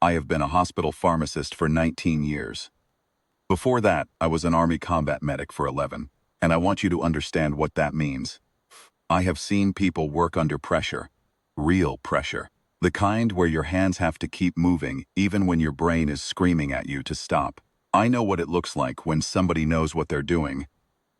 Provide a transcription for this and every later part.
I have been a hospital pharmacist for 19 years. Before that, I was an Army combat medic for 11, and I want you to understand what that means. I have seen people work under pressure, real pressure, the kind where your hands have to keep moving even when your brain is screaming at you to stop. I know what it looks like when somebody knows what they're doing,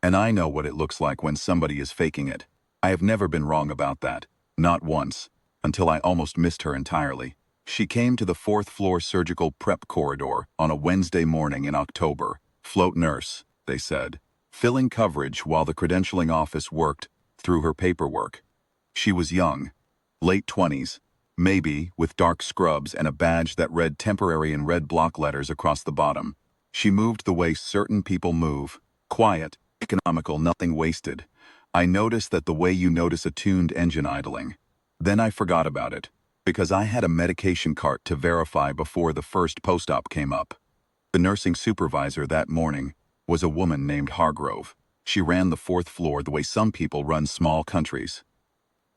and I know what it looks like when somebody is faking it. I have never been wrong about that, not once, until I almost missed her entirely. She came to the fourth-floor surgical prep corridor on a Wednesday morning in October. Float nurse, they said, filling coverage while the credentialing office worked through her paperwork. She was young, late 20s, maybe with dark scrubs and a badge that read temporary in red block letters across the bottom. She moved the way certain people move, quiet, economical, nothing wasted. I noticed that the way you notice a tuned engine idling. Then I forgot about it, because I had a medication cart to verify before the first post-op came up. The nursing supervisor that morning was a woman named Hargrove. She ran the fourth floor the way some people run small countries.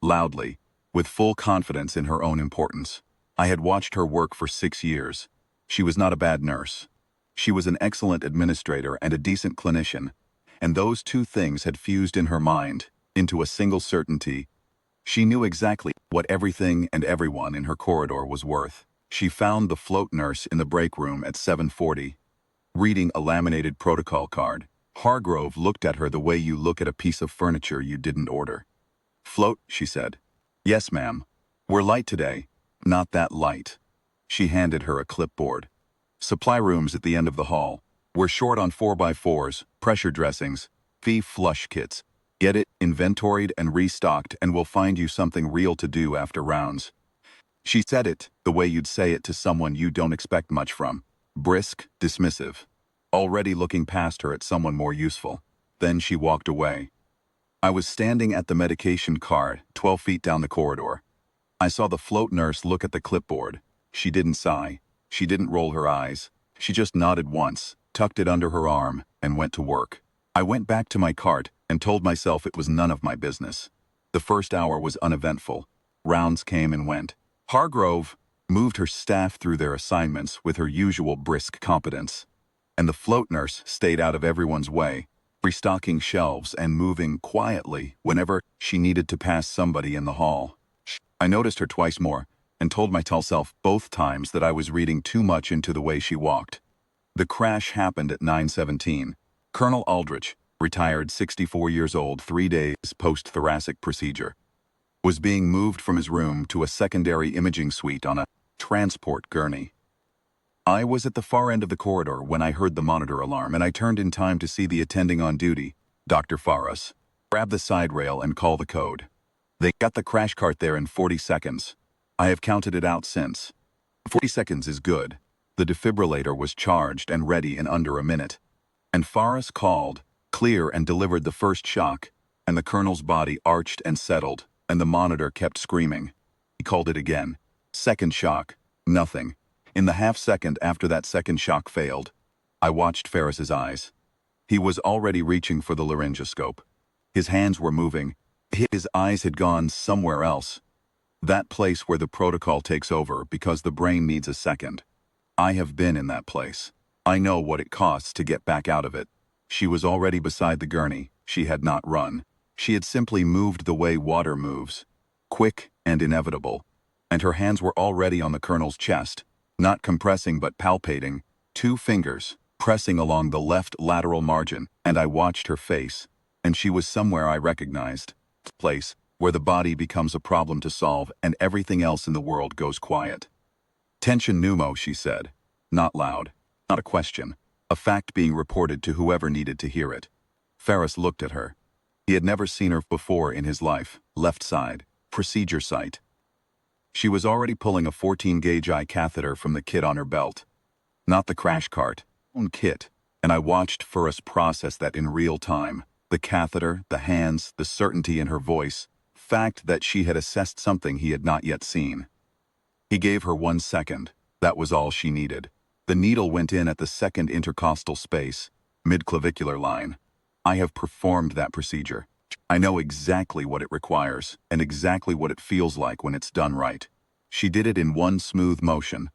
Loudly, with full confidence in her own importance. I had watched her work for 6 years. She was not a bad nurse. She was an excellent administrator and a decent clinician, and those two things had fused in her mind into a single certainty. She knew exactly what everything and everyone in her corridor was worth. She found the float nurse in the break room at 7:40, reading a laminated protocol card. Hargrove looked at her the way you look at a piece of furniture you didn't order. "Float," she said. "Yes, ma'am. We're light today." "Not that light." She handed her a clipboard. "Supply rooms at the end of the hall. We're short on 4x4s, pressure dressings, flush kits. Get it inventoried and restocked, and we'll find you something real to do after rounds." She said it the way you'd say it to someone you don't expect much from. Brisk, dismissive. Already looking past her at someone more useful. Then she walked away. I was standing at the medication cart, 12 feet down the corridor. I saw the float nurse look at the clipboard. She didn't sigh. She didn't roll her eyes. She just nodded once, tucked it under her arm, and went to work. I went back to my cart and told myself it was none of my business. The first hour was uneventful. Rounds came and went. Hargrove moved her staff through their assignments with her usual brisk competence, and the float nurse stayed out of everyone's way, restocking shelves and moving quietly whenever she needed to pass somebody in the hall. I noticed her twice more and told myself both times that I was reading too much into the way she walked. The crash happened at 9:17. Colonel Aldrich, retired 64 years old 3 days post-thoracic procedure, was being moved from his room to a secondary imaging suite on a transport gurney. I was at the far end of the corridor when I heard the monitor alarm, and I turned in time to see the attending on duty, Dr. Faras, grab the side rail and call the code. They got the crash cart there in 40 seconds. I have counted it out since. 40 seconds is good. The defibrillator was charged and ready in under a minute. And Faras called, clear, and delivered the first shock, and the colonel's body arched and settled, and the monitor kept screaming. He called it again. Second shock. Nothing. In the half-second after that second shock failed, I watched Ferris's eyes. He was already reaching for the laryngoscope. His hands were moving. His eyes had gone somewhere else. That place where the protocol takes over because the brain needs a second. I have been in that place. I know what it costs to get back out of it. She was already beside the gurney. She had not run. She had simply moved the way water moves. Quick and inevitable. And her hands were already on the colonel's chest. Not compressing but palpating, 2 fingers, pressing along the left lateral margin, and I watched her face, and she was somewhere I recognized. Place where the body becomes a problem to solve and everything else in the world goes quiet. Tension pneumo, she said. Not loud. Not a question. A fact being reported to whoever needed to hear it. Ferris looked at her. He had never seen her before in his life. Left side. Procedure site. She was already pulling a 14-gauge eye catheter from the kit on her belt. Not the crash cart, own kit. And I watched Ferris process that in real time. The catheter, the hands, the certainty in her voice. Fact that she had assessed something he had not yet seen. He gave her 1 second. That was all she needed. The needle went in at the second intercostal space, mid-clavicular line. I have performed that procedure. I know exactly what it requires, and exactly what it feels like when it's done right. She did it in one smooth motion.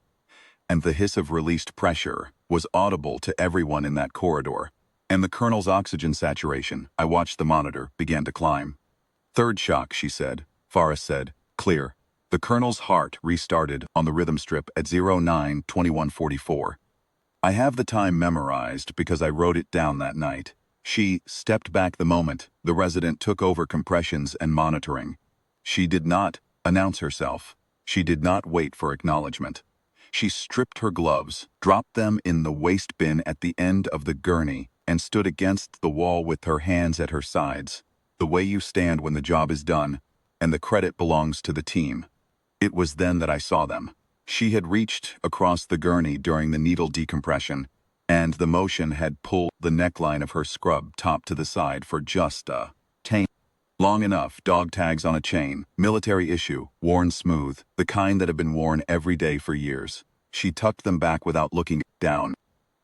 and the hiss of released pressure was audible to everyone in that corridor. And the colonel's oxygen saturation, I watched the monitor, began to climb. "Third shock," she said. Farah said, "Clear." The colonel's heart restarted on the rhythm strip at 09:21:44. I have the time memorized because I wrote it down that night. She stepped back the moment the resident took over compressions and monitoring. She did not announce herself. She did not wait for acknowledgement. She stripped her gloves, dropped them in the waste bin at the end of the gurney, and stood against the wall with her hands at her sides, the way you stand when the job is done, and the credit belongs to the team. It was then that I saw them. She had reached across the gurney during the needle decompression, and the motion had pulled the neckline of her scrub top to the side for just a taint. Long enough, dog tags on a chain, military issue, worn smooth, the kind that had been worn every day for years. She tucked them back without looking down.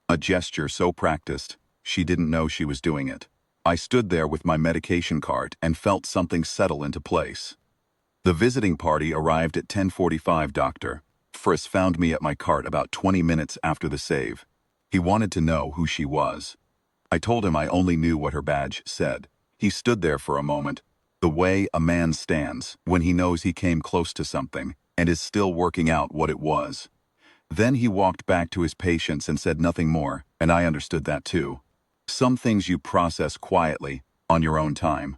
A gesture so practiced, she didn't know she was doing it. I stood there with my medication cart and felt something settle into place. The visiting party arrived at 10:45. Dr. Friss found me at my cart about 20 minutes after the save. He wanted to know who she was. I told him I only knew what her badge said. He stood there for a moment, the way a man stands when he knows he came close to something and is still working out what it was. Then he walked back to his patients and said nothing more, and I understood that too. Some things you process quietly, on your own time.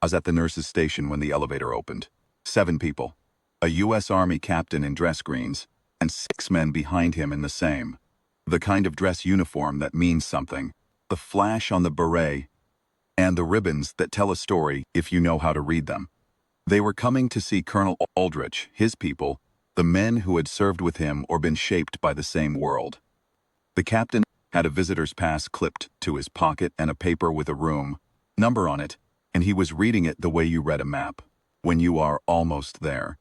I was at the nurse's station when the elevator opened. 7 people. A U.S. Army captain in dress greens, and 6 men behind him in the same. The kind of dress uniform that means something. The flash on the beret, and the ribbons that tell a story if you know how to read them. They were coming to see Colonel Aldrich, his people, the men who had served with him or been shaped by the same world. The captain had a visitor's pass clipped to his pocket and a paper with a room number on it, and he was reading it the way you read a map, when you are almost there.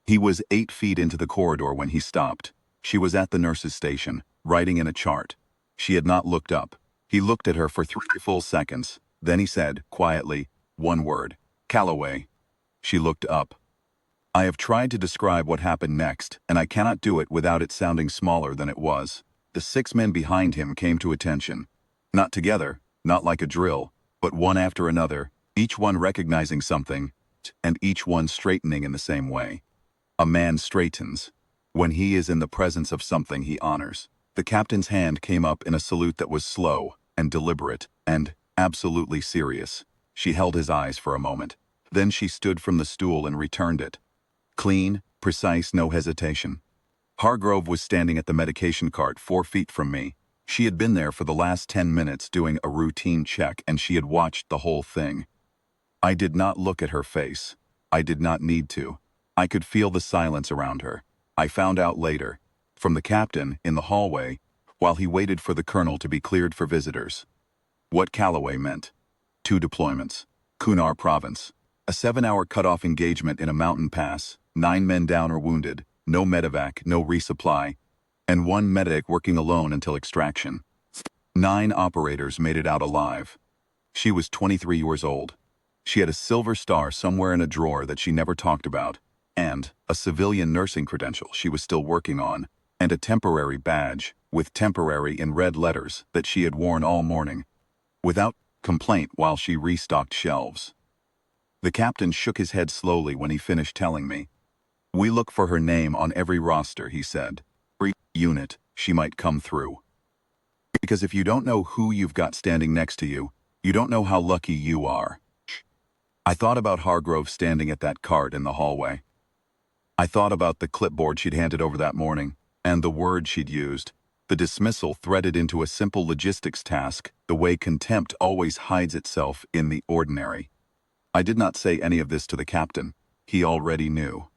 He was 8 feet into the corridor when he stopped. She was at the nurse's station, writing in a chart. She had not looked up. He looked at her for 3 full seconds. Then he said, quietly, one word, "Calloway." She looked up. I have tried to describe what happened next, and I cannot do it without it sounding smaller than it was. The 6 men behind him came to attention. Not together, not like a drill, but one after another, each one recognizing something, and each one straightening in the same way. A man straightens when he is in the presence of something he honors. The captain's hand came up in a salute that was slow and deliberate and absolutely serious. She held his eyes for a moment. Then she stood from the stool and returned it. Clean, precise, no hesitation. Hargrove was standing at the medication cart 4 feet from me. She had been there for the last 10 minutes doing a routine check, and she had watched the whole thing. I did not look at her face. I did not need to. I could feel the silence around her. I found out later, from the captain in the hallway, while he waited for the colonel to be cleared for visitors, what Calloway meant. 2 deployments. Kunar Province. A 7-hour cutoff engagement in a mountain pass, 9 men down or wounded, no medevac, no resupply, and 1 medic working alone until extraction. 9 operators made it out alive. She was 23 years old. She had a silver star somewhere in a drawer that she never talked about, and a civilian nursing credential she was still working on, and a temporary badge, with temporary in red letters, that she had worn all morning, without complaint while she restocked shelves. The captain shook his head slowly when he finished telling me. We look for her name on every roster, he said. Every unit, she might come through. Because if you don't know who you've got standing next to you, you don't know how lucky you are. I thought about Hargrove standing at that cart in the hallway. I thought about the clipboard she'd handed over that morning, and the word she'd used, the dismissal threaded into a simple logistics task, the way contempt always hides itself in the ordinary. I did not say any of this to the captain. He already knew.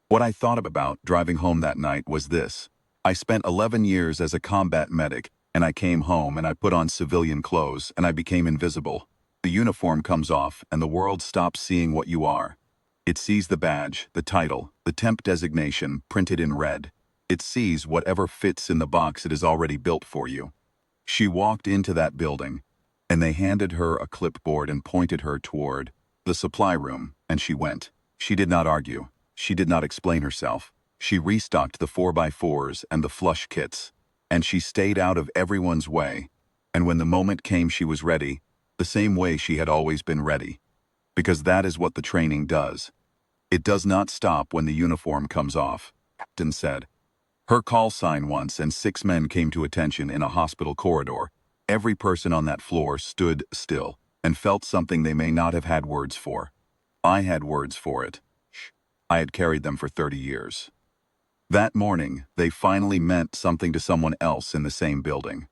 What I thought about driving home that night was this. I spent 11 years as a combat medic, and I came home and I put on civilian clothes and I became invisible. The uniform comes off and the world stops seeing what you are. It sees the badge, the title, the temp designation printed in red. It sees whatever fits in the box it has already built for you. She walked into that building, and they handed her a clipboard and pointed her toward the supply room, and she went. She did not argue. She did not explain herself. She restocked the 4x4s and the flush kits, and she stayed out of everyone's way. And when the moment came, she was ready, the same way she had always been ready. Because that is what the training does. It does not stop when the uniform comes off, Captain said. Her call sign once and 6 men came to attention in a hospital corridor. Every person on that floor stood still and felt something they may not have had words for. I had words for it. I had carried them for 30 years. That morning, they finally meant something to someone else in the same building.